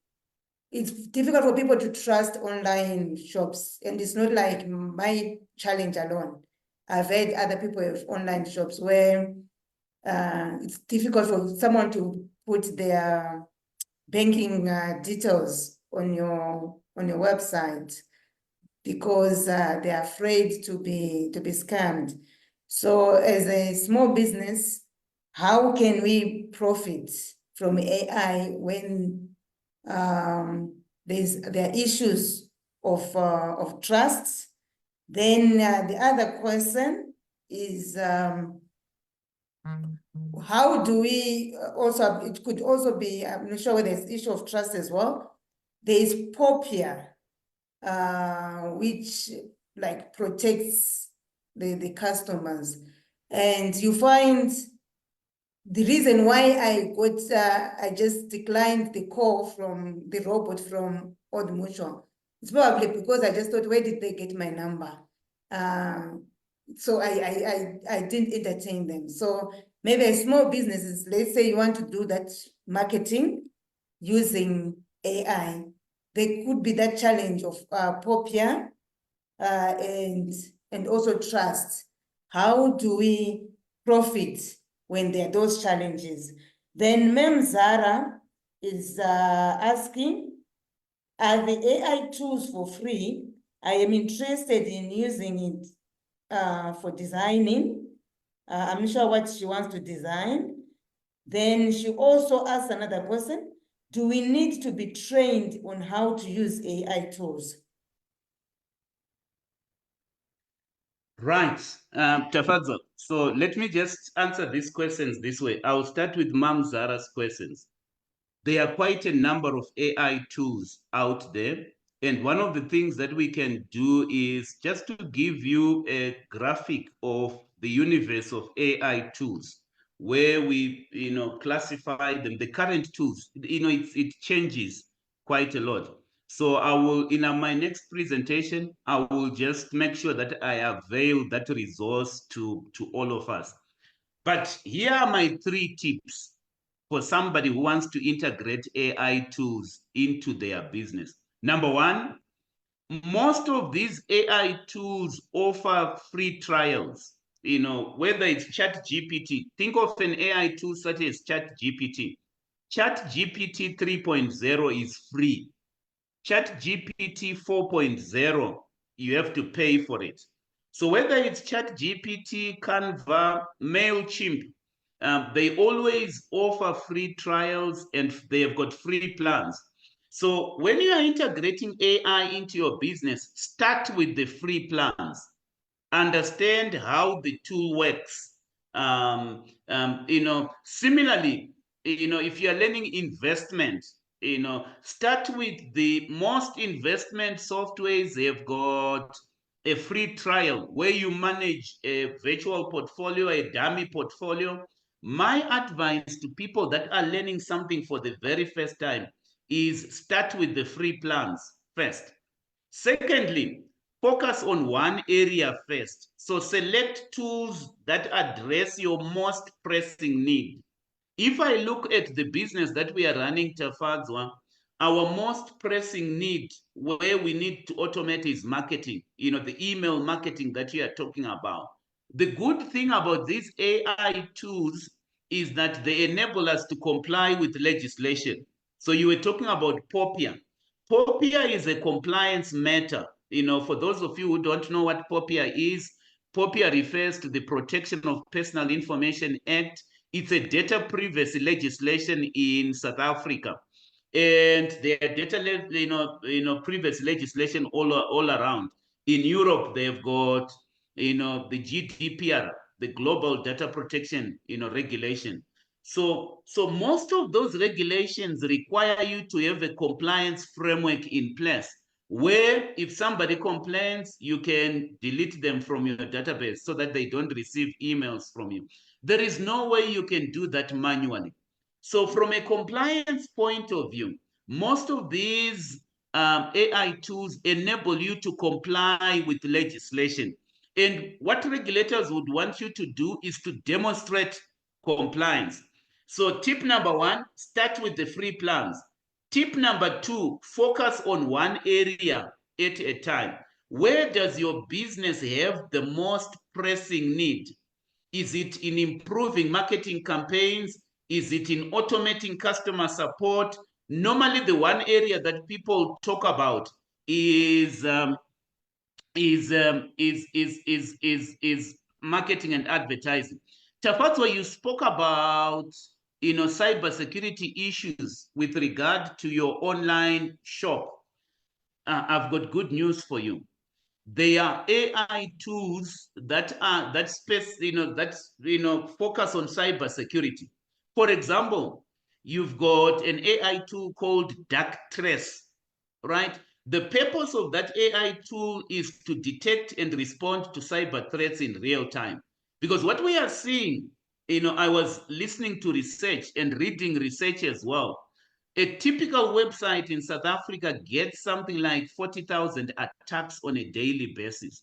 it's difficult for people to trust online shops. And it's not like my challenge alone. I've had other people have online shops where it's difficult for someone to put their banking details on your website because they're afraid to be scammed. So as a small business, how can we profit from AI when there are issues of trust? Then the other question is how do we also, it could also be, I'm not sure whether it's issue of trust as well. There is Popia, which like protects the customers. And you find the reason why I just declined the call from the robot from Old Mutual, it's probably because I just thought, where did they get my number? So I didn't entertain them. So maybe a small businesses, let's say you want to do that marketing using AI, there could be that challenge of Popia and also trust. How do we profit when there are those challenges? Then Mem Zara is asking, are the AI tools for free? I am interested in using it for designing. I'm not sure what she wants to design. Then she also asked another person, do we need to be trained on how to use AI tools? Right, Tafazo. So let me just answer these questions this way. I'll start with Mam Zara's questions. There are quite a number of AI tools out there. And one of the things that we can do is just to give you a graphic of the universe of AI tools, where we, classify them, the current tools, it changes quite a lot. So I will, in my next presentation, I will just make sure that I avail that resource to all of us. But here are my 3 tips for somebody who wants to integrate AI tools into their business. Number 1, most of these AI tools offer free trials. Whether it's ChatGPT, think of an AI tool such as ChatGPT. ChatGPT 3.0 is free. ChatGPT 4.0, you have to pay for it. So whether it's ChatGPT, Canva, MailChimp, they always offer free trials and they have got free plans. So when you are integrating AI into your business, start with the free plans. Understand how the tool works. Similarly, if you're learning investment, start with the most investment softwares. They've got a free trial where you manage a virtual portfolio, a dummy portfolio. My advice to people that are learning something for the very first time is start with the free plans first. Secondly, focus on one area first. So select tools that address your most pressing need. If I look at the business that we are running, Tafadzwa, our most pressing need where we need to automate is marketing, the email marketing that you are talking about. The good thing about these AI tools is that they enable us to comply with legislation. So you were talking about POPIA. POPIA is a compliance matter. For those of you who don't know what POPIA is, POPIA refers to the Protection of Personal Information Act. It's a data privacy legislation in South Africa, and there are data privacy legislation all around. In Europe, they've got the GDPR, the Global Data Protection regulation. So most of those regulations require you to have a compliance framework in place, where if somebody complains, you can delete them from your database so that they don't receive emails from you. There is no way you can do that manually. So from a compliance point of view, most of these AI tools enable you to comply with legislation. And what regulators would want you to do is to demonstrate compliance. So tip number one, start with the free plans. Tip number two, focus on one area at a time. Where does your business have the most pressing need? Is it in improving marketing campaigns? Is it in automating customer support? Normally, the one area that people talk about is marketing and advertising. Tafatwa, you spoke about cybersecurity issues with regard to your online shop. I've got good news for you. They are AI tools that focus on cybersecurity. For example, you've got an AI tool called Dark Trace, right? The purpose of that AI tool is to detect and respond to cyber threats in real time. Because what we are seeing, I was listening to research and reading research as well. A typical website in South Africa gets something like 40,000 attacks on a daily basis.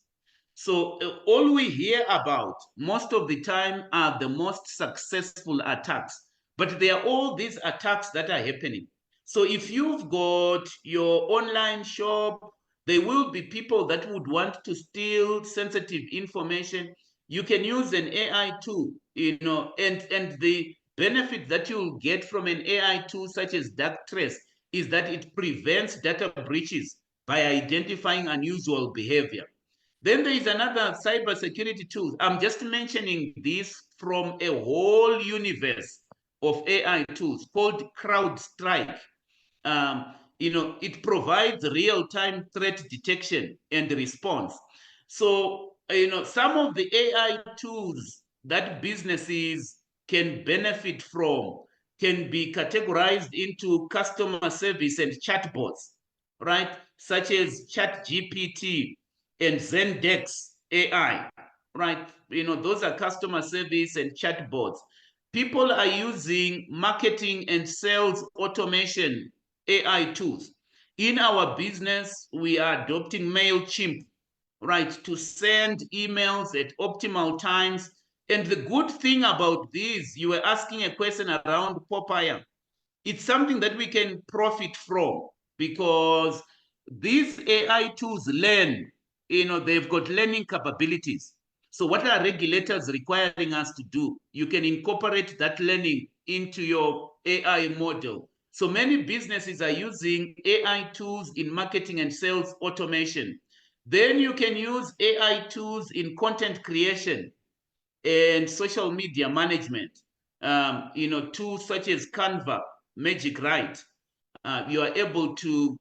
So all we hear about most of the time are the most successful attacks, but there are all these attacks that are happening. So if you've got your online shop, there will be people that would want to steal sensitive information. You can use an AI tool, and the benefit that you'll get from an AI tool such as Dark Trace is that it prevents data breaches by identifying unusual behavior. Then there is another cybersecurity tool. I'm just mentioning this from a whole universe of AI tools called CrowdStrike. It provides real-time threat detection and response. So, some of the AI tools that businesses can benefit from can be categorized into customer service and chatbots, right? Such as ChatGPT and Zendex AI, right? Those are customer service and chatbots. People are using marketing and sales automation AI tools. In our business, we are adopting MailChimp, right, to send emails at optimal times. And the good thing about this, you were asking a question around POPIA. It's something that we can profit from because these AI tools learn, they've got learning capabilities. So what are regulators requiring us to do? You can incorporate that learning into your AI model. So many businesses are using AI tools in marketing and sales automation. Then you can use AI tools in content creation and social media management. Tools such as Canva, Magic Write. You are able to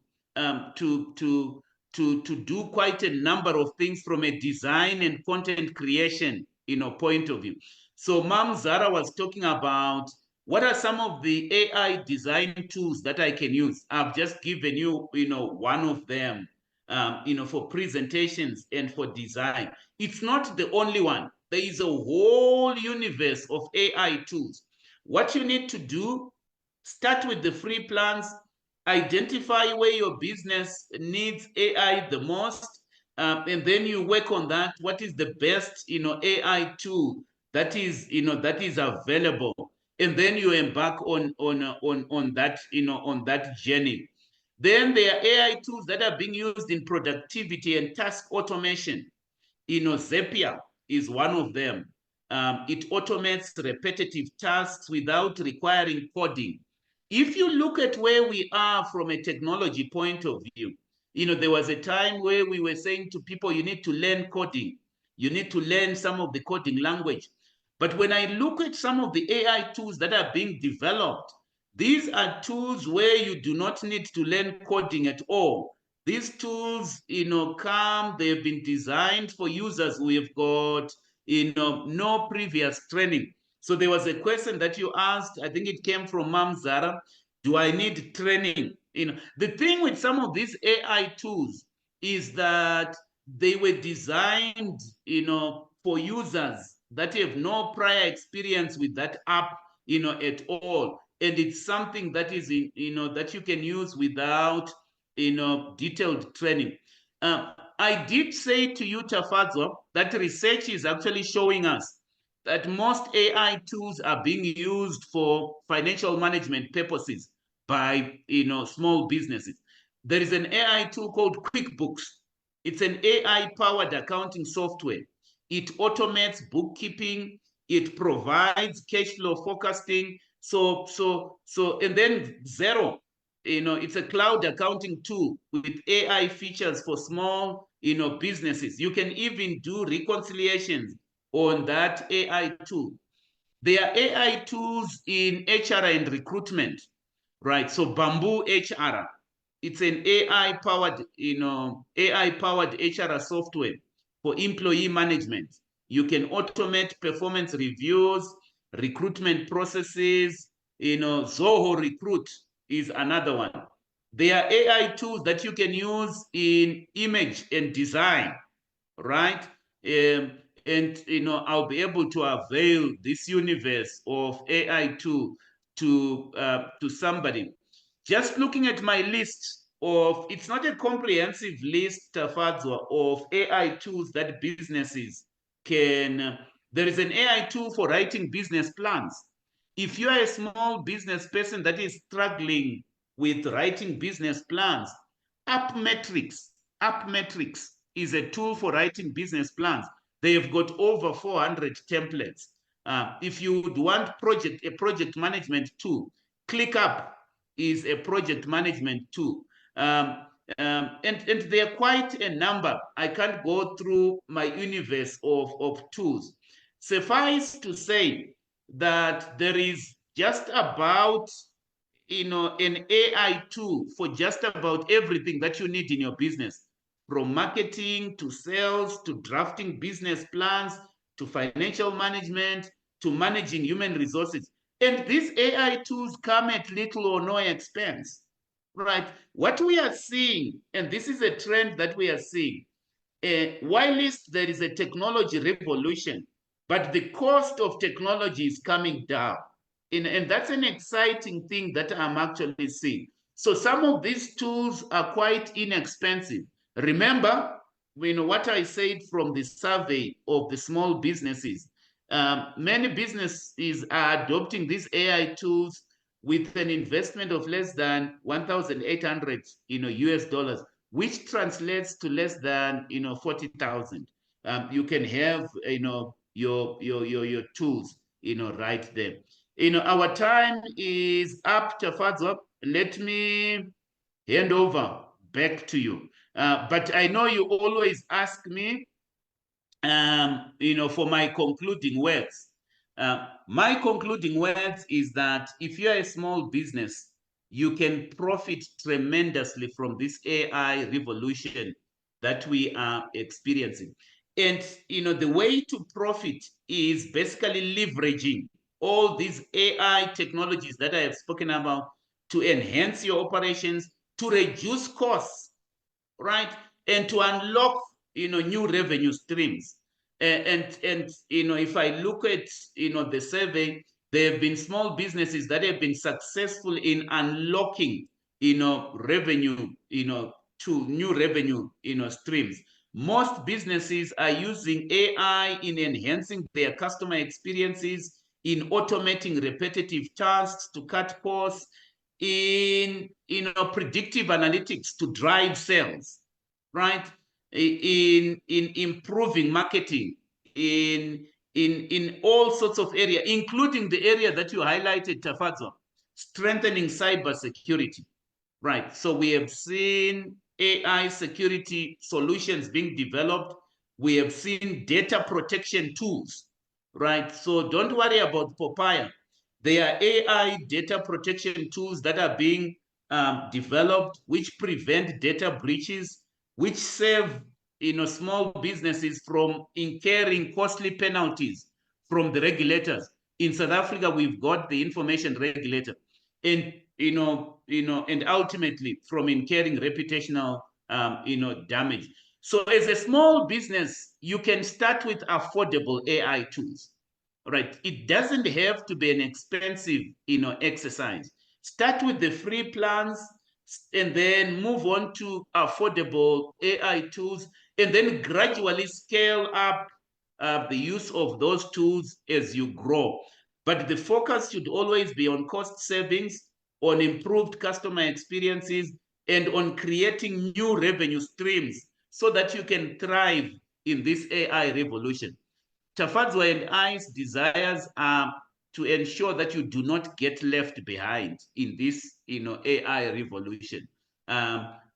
do quite a number of things from a design and content creation point of view. So Mam Zara was talking about what are some of the AI design tools that I can use. I've just given you one of them for presentations and for design. It's not the only one. There is a whole universe of AI tools. What you need to do, start with the free plans, identify where your business needs AI the most, and then you work on that. What is the best, AI tool that is available? and then you embark on that, on that journey. Then there are AI tools that are being used in productivity and task automation. Zapier is one of them. It automates repetitive tasks without requiring coding. If you look at where we are from a technology point of view, there was a time where we were saying to people, you need to learn coding. You need to learn some of the coding language. But when I look at some of the AI tools that are being developed, these are tools where you do not need to learn coding at all. These tools, they've been designed for users who have got, no previous training. So there was a question that you asked, I think it came from Mam Zara, do I need training? The thing with some of these AI tools is that they were designed, for users that have no prior experience with that app, at all. And it's something that is, that you can use without, detailed training. I did say to you, Tafadzo, that research is actually showing us that most AI tools are being used for financial management purposes by, small businesses. There is an AI tool called QuickBooks. It's an AI-powered accounting software. It automates bookkeeping. It provides cash flow forecasting. And then Xero, it's a cloud accounting tool with AI features for small, businesses. You can even do reconciliations on that AI tool. There are AI tools in HR and recruitment, right? So Bamboo HR, it's an AI-powered, AI-powered HR software for employee management. You can automate performance reviews, recruitment processes. Zoho Recruit is another one. There are AI tools that you can use in image and design, right? And I'll be able to avail this universe of AI tool to somebody. Just looking at my list of, it's not a comprehensive list, Fadzwa, of AI tools that businesses can, there is an AI tool for writing business plans. If you are a small business person that is struggling with writing business plans, AppMetrics is a tool for writing business plans. They have got over 400 templates. If you would want a project management tool, ClickUp is a project management tool. And there are quite a number. I can't go through my universe of tools. Suffice to say that there is just about, an AI tool for just about everything that you need in your business, from marketing to sales to drafting business plans to financial management to managing human resources. And these AI tools come at little or no expense, right? What we are seeing, and this is a trend that we are seeing, whilst there is a technology revolution, but the cost of technology is coming down. And that's an exciting thing that I'm actually seeing. So some of these tools are quite inexpensive. Remember, what I said from the survey of the small businesses, many businesses are adopting these AI tools with an investment of less than 1,800, US dollars, which translates to less than, 40,000. You can have, your tools, right there. Our time is up, Tafadzo. Let me hand over back to you. But I know you always ask me, for my concluding words. My concluding words is that if you're a small business, you can profit tremendously from this AI revolution that we are experiencing. And, the way to profit is basically leveraging all these AI technologies that I have spoken about to enhance your operations, to reduce costs, right? And to unlock, new revenue streams. And if I look at, the survey, there have been small businesses that have been successful in unlocking, revenue, to new revenue, streams. Most businesses are using AI in enhancing their customer experiences, in automating repetitive tasks to cut costs, in predictive analytics to drive sales, right? In improving marketing, in all sorts of areas, including the area that you highlighted, Tafadzwa, strengthening cybersecurity, right? So we have seen AI security solutions being developed. We have seen data protection tools, right? So don't worry about Popeye. There are AI data protection tools that are being developed, which prevent data breaches, which save small businesses from incurring costly penalties from the regulators. In South Africa, we've got the information regulator, and and ultimately from incurring reputational damage. So as a small business, you can start with affordable AI tools, right? It doesn't have to be an expensive exercise. Start with the free plans and then move on to affordable AI tools, and then gradually scale up the use of those tools as you grow. But the focus should always be on cost savings, on improved customer experiences, and on creating new revenue streams so that you can thrive in this AI revolution. Tafadzwa and I's desires are to ensure that you do not get left behind in this AI revolution.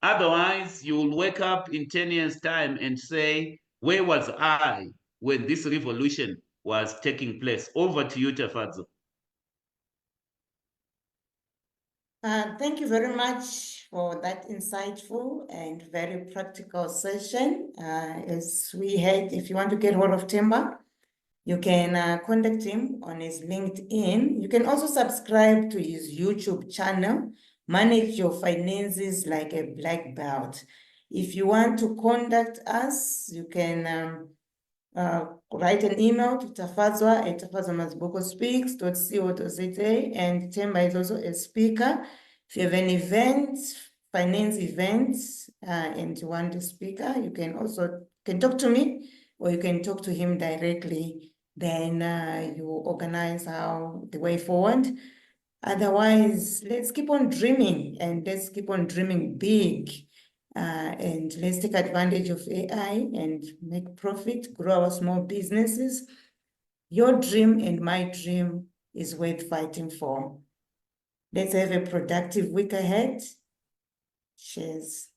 Otherwise, you will wake up in 10 years' time and say, where was I when this revolution was taking place? Over to you, Tafadzwa. Thank you very much for that insightful and very practical session. As we had, if you want to get hold of Themba, you can contact him on his LinkedIn. You can also subscribe to his YouTube channel, Manage Your Finances Like a Black Belt. If you want to contact us, you can write an email to Tafadzwa at tafadzwamazibokospeaks.co.za, and Themba is also a speaker. If you have an event, finance events, and you want a speaker, you can talk to me, or you can talk to him directly. Then you organize the way forward. Otherwise, let's keep on dreaming, and let's keep on dreaming big. And let's take advantage of AI and make profit, grow our small businesses. Your dream and my dream is worth fighting for. Let's have a productive week ahead. Cheers.